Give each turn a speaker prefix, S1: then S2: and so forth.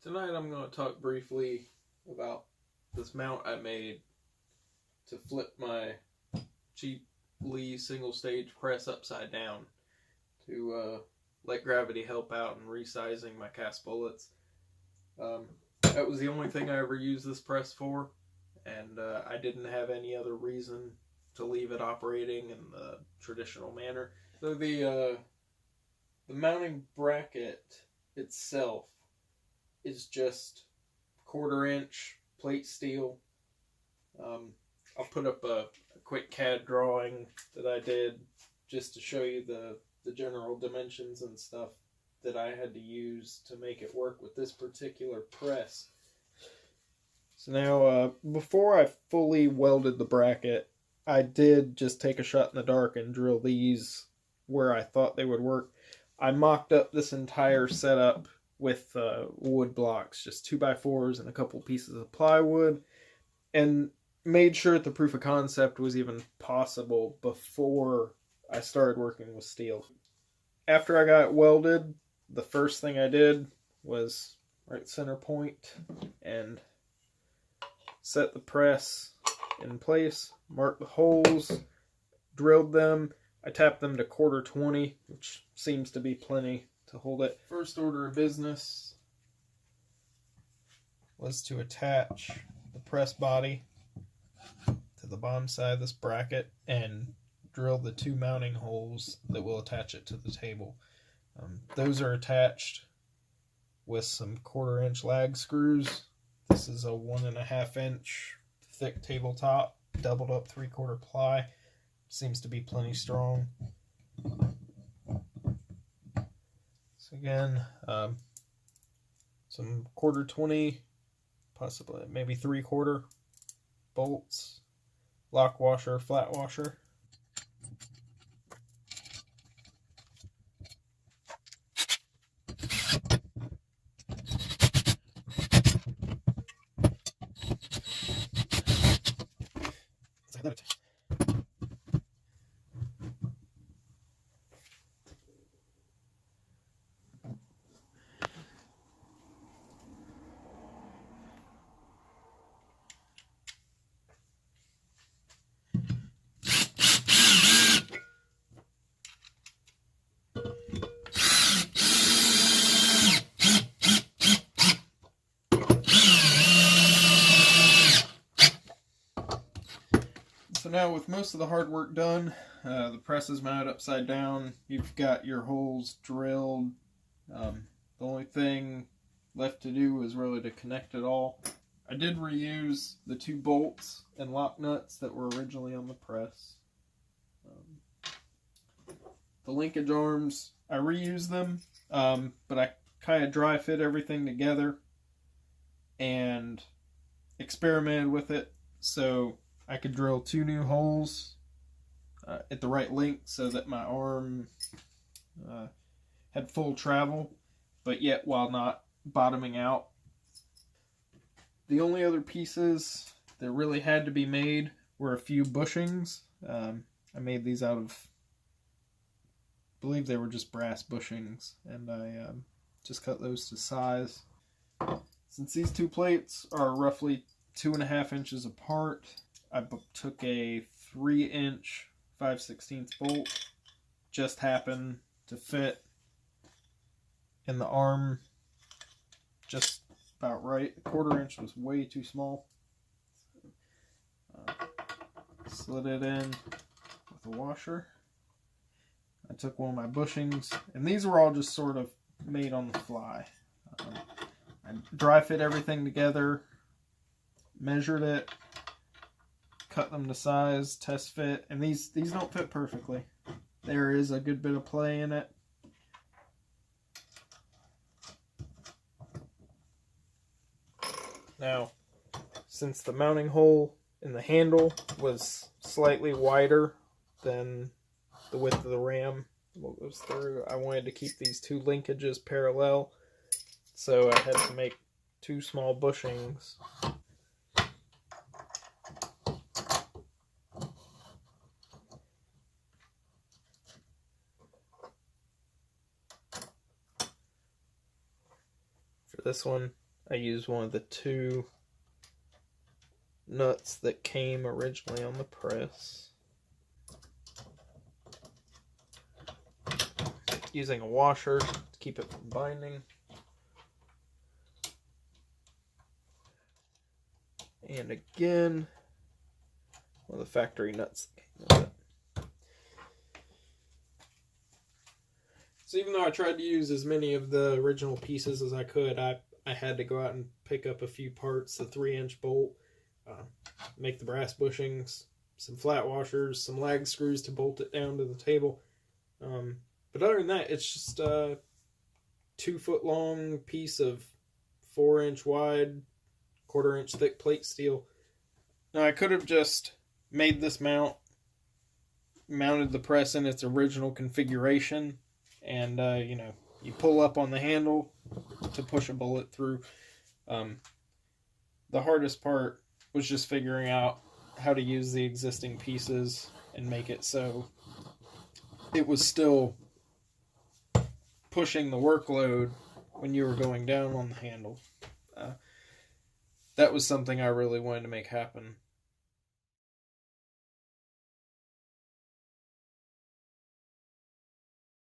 S1: Tonight I'm going to talk briefly about this mount I made to flip my cheap Lee single stage press upside down to let gravity help out in resizing my cast bullets. That was the only thing I ever used this press for, and I didn't have any other reason to leave it operating in the traditional manner. So the mounting bracket itself is just 1/4 inch plate steel. I'll put up a quick CAD drawing that I did just to show you the general dimensions and stuff that I had to use to make it work with this particular press. So now, before I fully welded the bracket, I did just take a shot in the dark and drill these where I thought they would work. I mocked up this entire setup with wood blocks, just 2x4s and a couple pieces of plywood, and made sure that the proof of concept was even possible before I started working with steel. After I got it welded, the first thing I did was right center point and set the press in place, marked the holes, drilled them. I tapped them to 1/4 which seems to be plenty to hold it. First order of business was to attach the press body to the bottom side of this bracket and drill the 2 mounting holes that will attach it to the table. Those are attached with some 1/4 inch lag screws. This is a 1.5 inch thick tabletop, doubled up 3/4 ply. Seems to be plenty strong. So again, some 1/4, possibly maybe 3/4 bolts, lock washer, flat washer. So now with most of the hard work done, the press is mounted upside down, you've got your holes drilled. The only thing left to do is really to connect it all. I did reuse the 2 bolts and lock nuts that were originally on the press. The linkage arms, I reused them, but I kind of dry fit everything together and experimented with it so I could drill 2 new holes at the right length so that my arm had full travel, but yet while not bottoming out. The only other pieces that really had to be made were a few bushings. I made these out of, I believe they were just brass bushings, and I just cut those to size. Since these 2 plates are roughly 2.5 inches apart, I took a 3 inch 5/16 bolt, just happened to fit in the arm just about right. 1/4 inch was way too small. Slid it in with a washer. I took one of my bushings, and these were all just sort of made on the fly. I dry fit everything together, measured it, cut them to size, test fit, and these don't fit perfectly. There is a good bit of play in it. Now, since the mounting hole in the handle was slightly wider than the width of the ram what goes through, I wanted to keep these 2 linkages parallel, so I had to make 2 small bushings. For this one, I used one of the 2 nuts that came originally on the press. Using a washer to keep it from binding. And again, one of the factory nuts that came with it. So even though I tried to use as many of the original pieces as I could, I had to go out and pick up a few parts, the 3-inch bolt, make the brass bushings, some flat washers, some lag screws to bolt it down to the table. But other than that, it's just a 2-foot long piece of 4-inch wide, 1/4-inch thick plate steel. Now I could have just made this mount, mounted the press in its original configuration, and you pull up on the handle to push a bullet through. The hardest part was just figuring out how to use the existing pieces and make it so it was still pushing the workload when you were going down on the handle. That was something I really wanted to make happen.